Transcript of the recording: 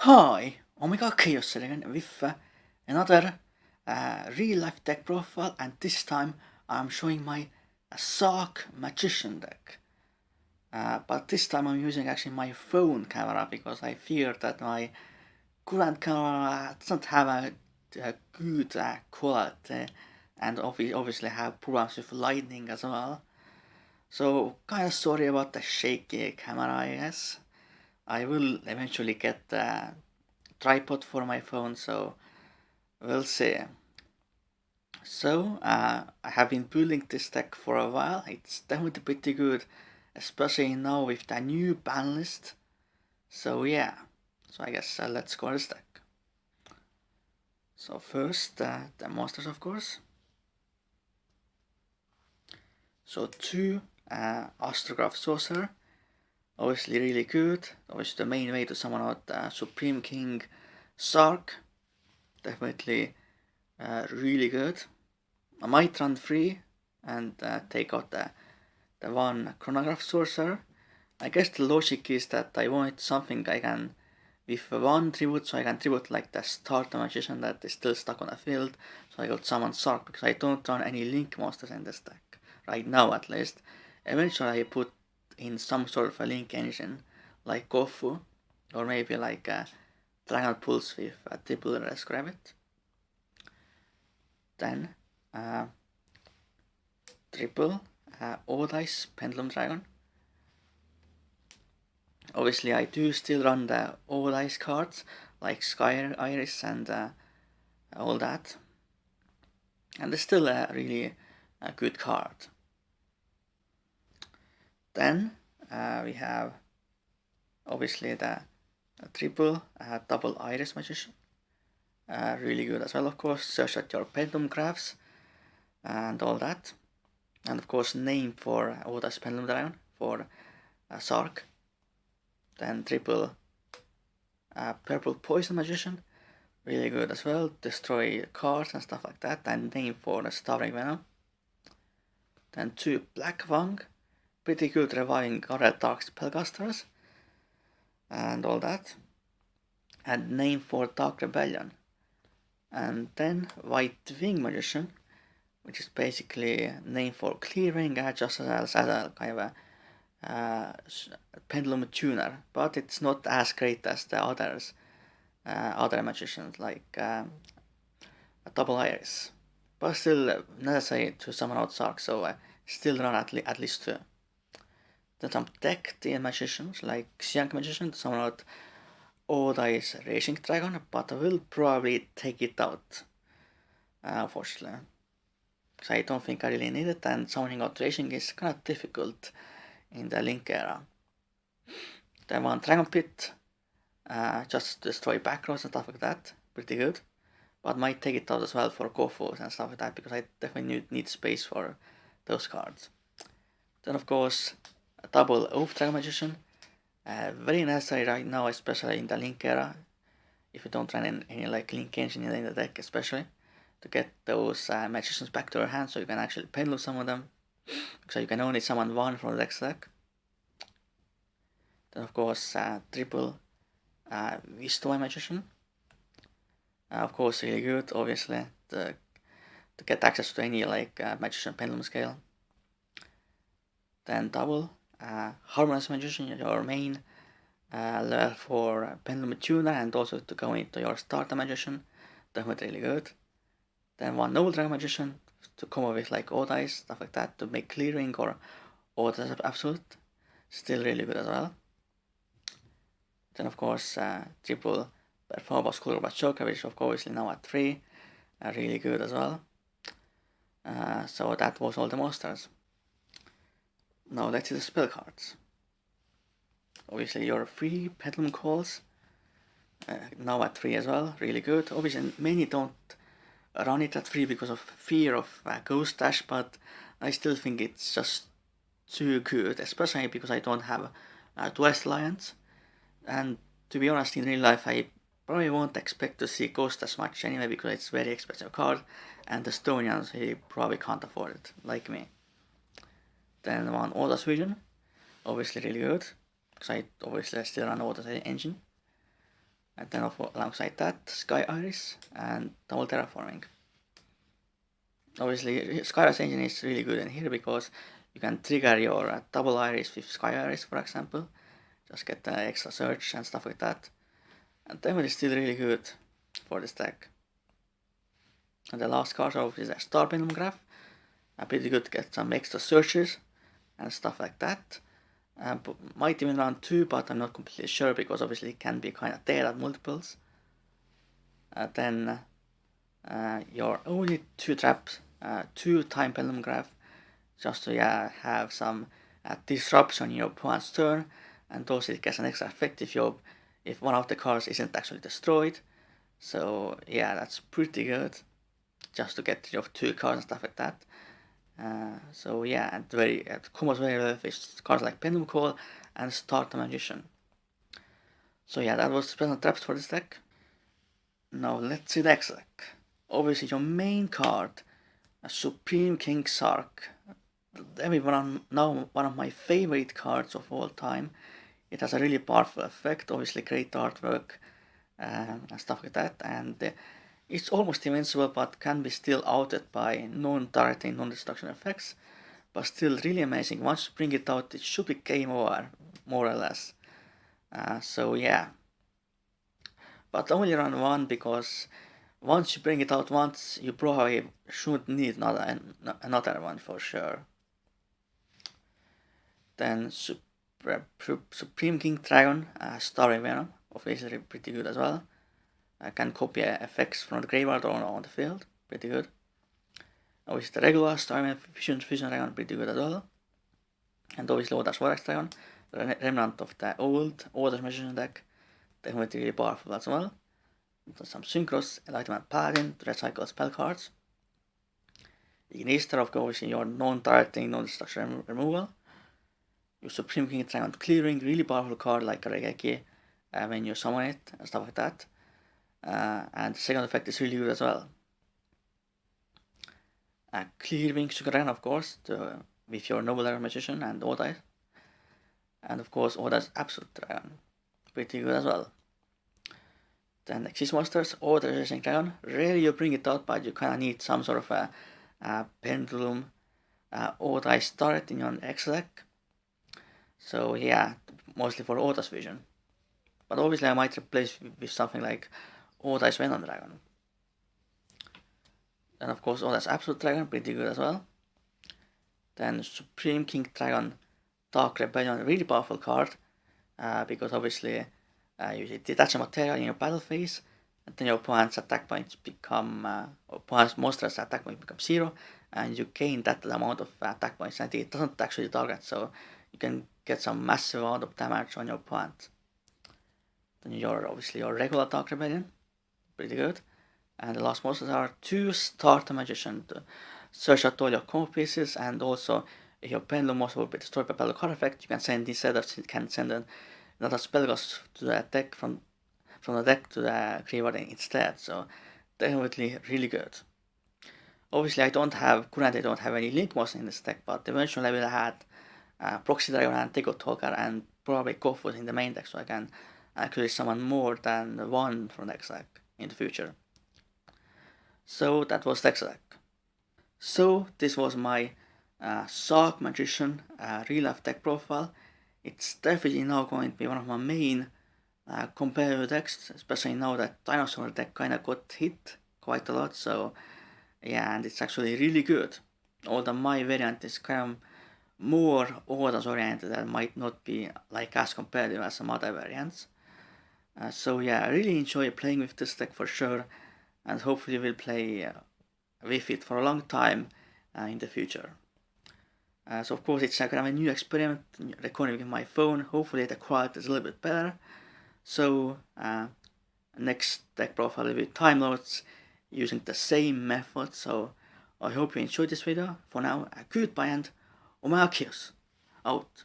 Hi, Omega Chaos again with another real life deck profile, and this time I'm showing my Sark Magician deck. But this time I'm using actually my phone camera because I fear that my current camera doesn't have a good quality and obviously have problems with lighting as well. So kind of sorry about the shaky camera, I guess. I will eventually get the tripod for my phone, so we'll see. So I have been building this deck for a while. It's definitely pretty good, especially now with the new ban list. So yeah, so I guess let's go this deck. So first the monsters, of course. So two Astrograph Sorcerer, obviously really good. Obviously the main way to summon out Supreme King Sark, definitely really good. I might run 3 and take out the one chronograph sorcerer. I guess the logic is that I want something I can, with one tribute, so I can tribute like the starter magician that is still stuck on the field, so I got summon Sark because I don't run any link monsters in this deck, right now at least. Eventually I put in some sort of a link engine, like Gofu, or maybe like Dragon Pulse with a triple Res Rabbit. Then uh, triple Dice Pendulum Dragon. Obviously, I do still run the Dice cards like Sky Iris and all that, and it's still a really good card. Then we have obviously the triple double Iris Magician, really good as well. Of course, search at your pendulum graphs and all that, and of course name for Dice Pendulum Dragon for Sark. Then triple purple poison magician, really good as well. Destroy cards and stuff like that. And name for the starving venom. Then two black Wang, pretty good reviving red dark spellcasters and all that. And name for dark rebellion. And then white wing magician, which is basically name for clearing, just as a kind of a pendulum tuner, but it's not as great as the other magicians like a double iris, but still necessary to summon out Sark, so still run at least two. Then some tech the magicians like Xiang magician to summon out Odai's Raging Dragon, but I will probably take it out, unfortunately. Because I don't think I really need it, and summoning out Raging is kind of difficult in the Link era. Then one Dragon Pit, just destroy back rows and stuff like that, pretty good. But might take it out as well for Kofos and stuff like that, because I definitely need space for those cards. Then of course, a double Oath Dragon Magician, very necessary right now, especially in the Link era, if you don't run any like Link engine in the deck especially, to get those magicians back to your hand so you can actually pendulum summon them, so you can only summon one from the next deck. Then of course triple Visto Magician, of course really good, obviously, to get access to any like magician pendulum scale. Then double harmonious magician, your main level for pendulum tuner, and also to go into your starter magician, definitely really good. Then one noble dragon magician to come up with like Dice, stuff like that, to make clearing or Dice absolute, still really good as well. Then of course triple Performance Color Bachoka, which of course is now at 3, really good as well. So that was all the monsters. Now let's see the spell cards. Obviously your 3 Pendulum Calls, now at 3 as well, really good. Obviously many don't run it at 3 because of fear of Ghost Dash, but I still think it's just too good, especially because I don't have Duelist Alliance. And to be honest, in real life I probably won't expect to see Ghost as much anyway, because it's a very expensive card, and the Estonians, he probably can't afford it, like me. Then one Oda's Vision, obviously really good, because I still run Oda's engine. And then alongside that, Sky Iris and double terraforming. Obviously, Sky Iris engine is really good in here because you can trigger your double iris with Sky Iris, for example. Just get extra search and stuff like that. And definitely still really good for this deck. And the last card is a Star Pendulum Graph. Pretty good to get some extra searches and stuff like that. Might even run 2, but I'm not completely sure because obviously it can be kind of dead at multiples. Then your only 2 traps, 2 Time Pendulum Graph, just to have some disruption in your opponent's turn, and also it gets an extra effect if one of the cards isn't actually destroyed. So yeah, that's pretty good, just to get rid of 2 cards and stuff like that. So yeah, and it combos very well with cards like Pendulum Call and Start the Magician. So yeah, that was the special traps for this deck. Now let's see the X deck. Obviously your main card, a Supreme King Sark. Now one of my favorite cards of all time. It has a really powerful effect, obviously great artwork and stuff like that, and it's almost invincible but can be still outed by non-targeting, non-destruction effects, but still really amazing. Once you bring it out, it should be game over, more or less. So yeah, but only run 1 because once you bring it out once, you probably should need another one for sure. Then Supreme King Dragon, Starry Venom, obviously pretty good as well. Can copy effects from the graveyard or on the field, pretty good. Obviously the regular Starry Venom Fusion Dragon, pretty good as well. And obviously Oda's Vortex Dragon, the remnant of the old Oda's Magician deck, definitely really powerful as well. Some Synchros, Enlightenment Paladin to recycle spell cards. Ignister, of course, in your non-targeting, non-destruction removal. Your Supreme King Dragon Clearing, really powerful card like Regeki when you summon it and stuff like that. And the second effect is really good as well. Clearing Sugar Dragon, of course, with your Noble Dragon Magician and Oda. And of course, Oda's Absolute Dragon, pretty good as well. Then Exist Monsters, Oda Resisting Dragon, rarely you bring it out, but you kind of need some sort of a Pendulum Oda start in your X deck. So yeah, mostly for Oda's Vision. But obviously I might replace with something like Oda's Venom Dragon. Then of course Oda's Absolute Dragon, pretty good as well. Then Supreme King Dragon Dark Rebellion, really powerful card. Because obviously you detach a material in your battle phase, and then your opponent's attack points become, opponent's monster's attack point becomes 0, and you gain that amount of attack points, and it doesn't actually target, so you can get some massive amount of damage on your opponent. Then obviously your regular Dark Rebellion, pretty good. And the last monsters are 2 Start the Magician to search out all your combo pieces, and also if your Pendulum monster will be destroyed by battle card effect, you can send another spell goes to the deck from the deck to the graveyard instead, so definitely really good. Obviously currently I don't have any Link monster in this deck, but eventually I will add Proxy Dragon and Tego Talker and probably Khaos in the main deck, so I can actually summon more than 1 from the deck in the future. So that was the deck. So this was my Sark Magician real life deck profile. It's definitely now going to be one of my main competitive decks, especially now that Dinosaur deck kind of got hit quite a lot. So yeah, and it's actually really good. Although my variant is kind of more orders oriented and might not be like as competitive as some other variants. So yeah, I really enjoy playing with this deck for sure, and hopefully we'll play with it for a long time in the future. So of course it's kind of a new experiment, recording with my phone. Hopefully the quality is a little bit better. So next deck profile will be Time Lords using the same method. So I hope you enjoyed this video. For now, goodbye and Khaos out.